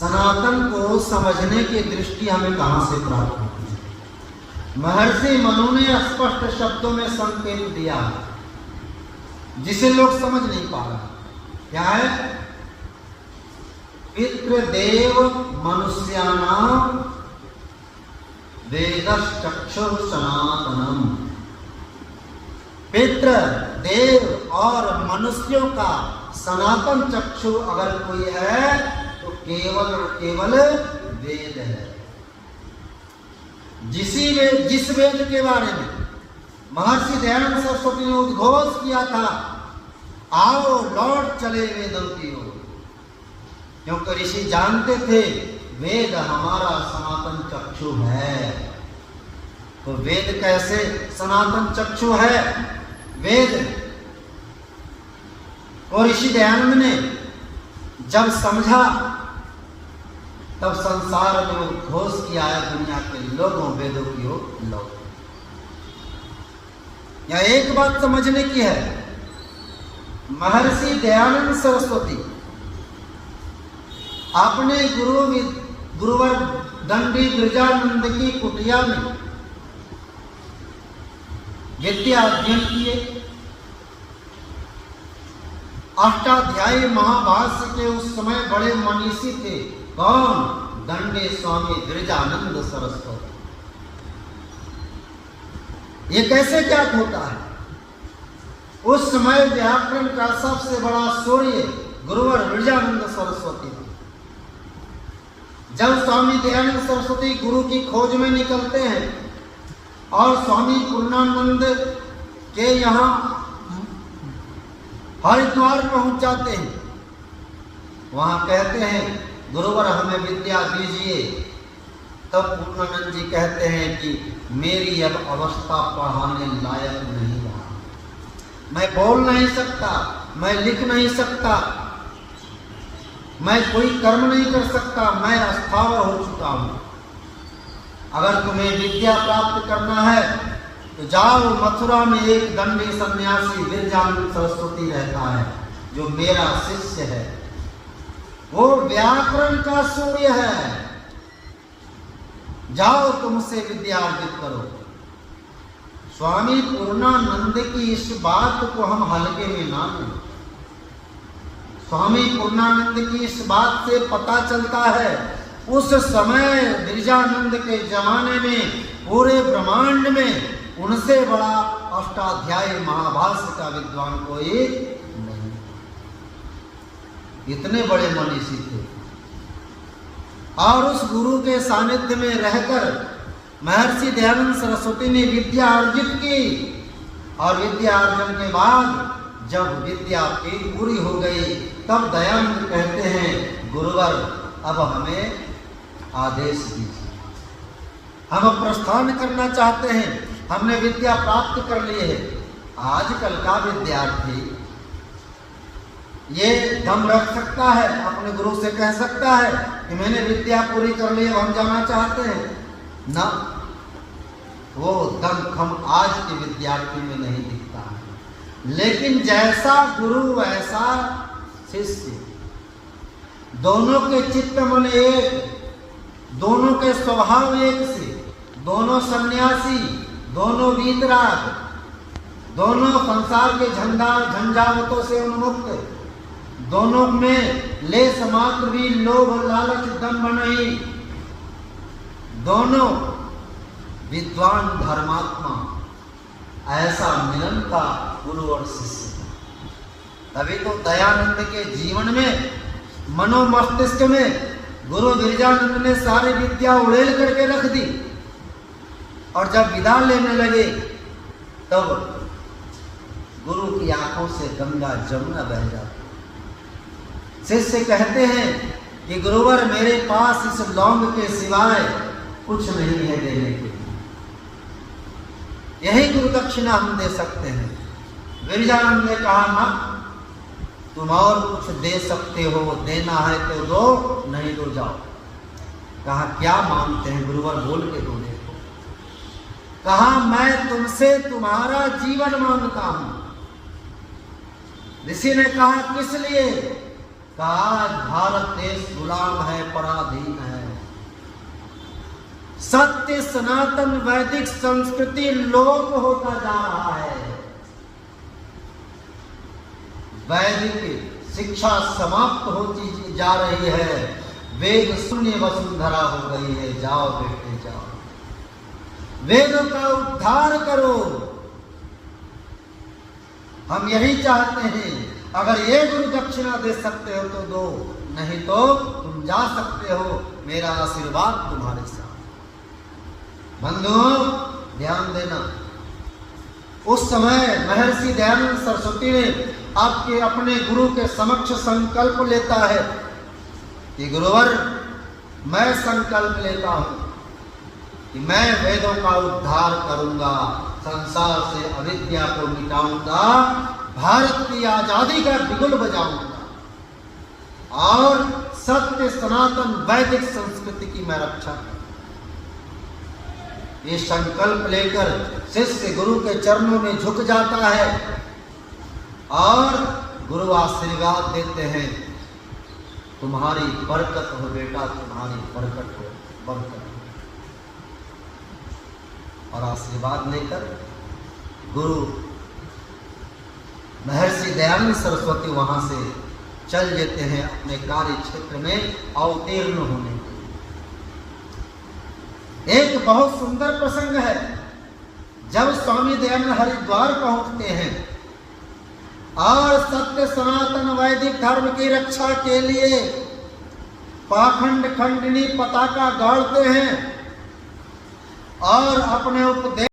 सनातन को समझने की दृष्टि हमें कहां से प्राप्त होती है? महर्षि मनु ने स्पष्ट शब्दों में संकेत दिया जिसे लोग समझ नहीं पा रहे। क्या है? पितृदेव मनुष्याणाम वेदश्चक्षुः सनातनम। पितृ, देव और मनुष्यों का सनातन चक्षु अगर कोई है तो केवल और केवल वेद है। जिस वेद के बारे में महर्षि दयानंद सरस्वती ने उद्घोष किया था, आओ लौट चले वेदों की ओर, क्योंकि ऋषि जानते थे वेद हमारा सनातन चक्षु है। तो वेद कैसे सनातन चक्षु है? वेद और ऋषि दयानंद ने जब समझा तब संसार में उद्घोष किया है, दुनिया के लोगों वेदों की ओर लौट। यह एक बात समझने की है, महर्षि दयानंद सरस्वती अपने गुरुवर दंडी ब्रजानंद की कुटिया में विद्या अध्ययन किए। अष्टाध्यायी महाभाष्य के उस समय बड़े मनीषी थे। कौन? दंडे स्वामी ब्रजानंद सरस्वती। ये कैसे ज्ञात होता है? उस समय व्याकरण का सबसे बड़ा सूर्य गुरुवर ब्रजानंद सरस्वती थे। जब स्वामी दयानंद सरस्वती गुरु की खोज में निकलते हैं और स्वामी पूर्णानंद के यहाँ हरिद्वार पहुंच जाते हैं, वहां कहते हैं गुरुवर हमें विद्या दीजिए। तब पूर्णानंद जी कहते हैं कि मेरी अब अवस्था पढ़ाने लायक नहीं रहा, मैं बोल नहीं सकता, मैं लिख नहीं सकता, मैं कोई कर्म नहीं कर सकता, मैं अस्थावर हो चुका हूं। अगर तुम्हें विद्या प्राप्त करना है तो जाओ, मथुरा में एक दंडी सन्यासी ब्रजानंद सरस्वती रहता है जो मेरा शिष्य है, वो व्याकरण का सूर्य है, जाओ तुमसे विद्या अर्जित करो। स्वामी पूर्णानंद की इस बात को हम हल्के में ना लें। स्वामी पूर्णानंद की इस बात से पता चलता है उस समय ब्रजानंद के जमाने में पूरे ब्रह्मांड में उनसे बड़ा अष्टाध्यायी महाभाष्य का विद्वान कोई नहीं। इतने बड़े मनीषी थे। और उस गुरु के सानिध्य में रहकर महर्षि दयानंद सरस्वती ने विद्या अर्जित की। और विद्या अर्जन के बाद जब विद्या पूरी हो गई तब दयानंद कहते हैं गुरुवर अब हमें आदेश दीजिए, हम प्रस्थान करना चाहते हैं, हमने विद्या प्राप्त कर ली है। आजकल का विद्यार्थी ये दम रख सकता है, अपने गुरु से कह सकता है कि मैंने विद्या पूरी कर ली, हम जाना चाहते हैं ना। वो दमखम आज के विद्यार्थी में नहीं दिखता है। लेकिन जैसा गुरु वैसा शिष्य, दोनों के चित्त मन एक, दोनों के स्वभाव एक से, दोनों सन्यासी, दोनों वीतराग, दोनों संसार के झंझावतों से उन्मुक्त, दोनों में लेस मात्र भी लोभ लालच दंभ नहीं, दोनों विद्वान धर्मात्मा, ऐसा मिलन का गुरु और शिष्य। तभी तो दयानंद के जीवन में मनोमस्तिष्क में गुरु ब्रजानंद ने सारी विद्या उड़ेल करके रख दी। और जब विदा लेने लगे तब गुरु की आंखों से गंगा जमुना बह जाती। शिष्य कहते हैं कि गुरुवर मेरे पास इस लौंग के सिवाय कुछ नहीं है देने के लिए, यही गुरु दक्षिणा हम दे सकते हैं। ब्रजानंद ने कहा ना, तुम और कुछ दे सकते हो, देना है तो दो, नहीं तो जाओ। कहा क्या मांगते हैं गुरुवर, बोल के तो देखो। कहा मैं तुमसे तुम्हारा जीवन मांगता हूं। ऋषि ने कहा किस लिए? कि आज भारत देश गुलाम है, पराधीन है। सत्य सनातन वैदिक संस्कृति लोप होता जा रहा है। वैदिक शिक्षा समाप्त होती जा रही है। वेद शून्य वसुंधरा हो गई है। जाओ बेटे जाओ, वेदों का उद्धार करो। हम यही चाहते हैं। अगर ये गुरु दक्षिणा दे सकते हो तो दो, नहीं तो तुम जा सकते हो। मेरा आशीर्वाद तुम्हारे साथ। बंधुओं, ध्यान देना, उस समय महर्षि दयानंद सरस्वती ने आपके अपने गुरु के समक्ष संकल्प लेता है कि गुरुवर, मैं संकल्प लेता हूं कि मैं वेदों का उद्धार करूंगा, संसार से अविद्या को मिटाऊंगा, भारत की आजादी का बिगुल बजाऊंगा और सत्य सनातन वैदिक संस्कृति की मैं रक्षा करूंगा। ये संकल्प लेकर शिष्य गुरु के चरणों में झुक जाता है और गुरु आशीर्वाद देते हैं, तुम्हारी बरकत हो बेटा, तुम्हारी बरकत हो, बरकत हो। और आशीर्वाद लेकर गुरु महर्षि दयानंद सरस्वती वहां से चल देते हैं अपने कार्य क्षेत्र में अवतीर्ण होने के लिए। एक बहुत सुंदर प्रसंग है। जब स्वामी दयानंद हरिद्वार पहुंचते हैं और सत्य सनातन वैदिक धर्म की रक्षा के लिए पाखंड खंडनी पताका गाड़ते हैं और अपने उपदेश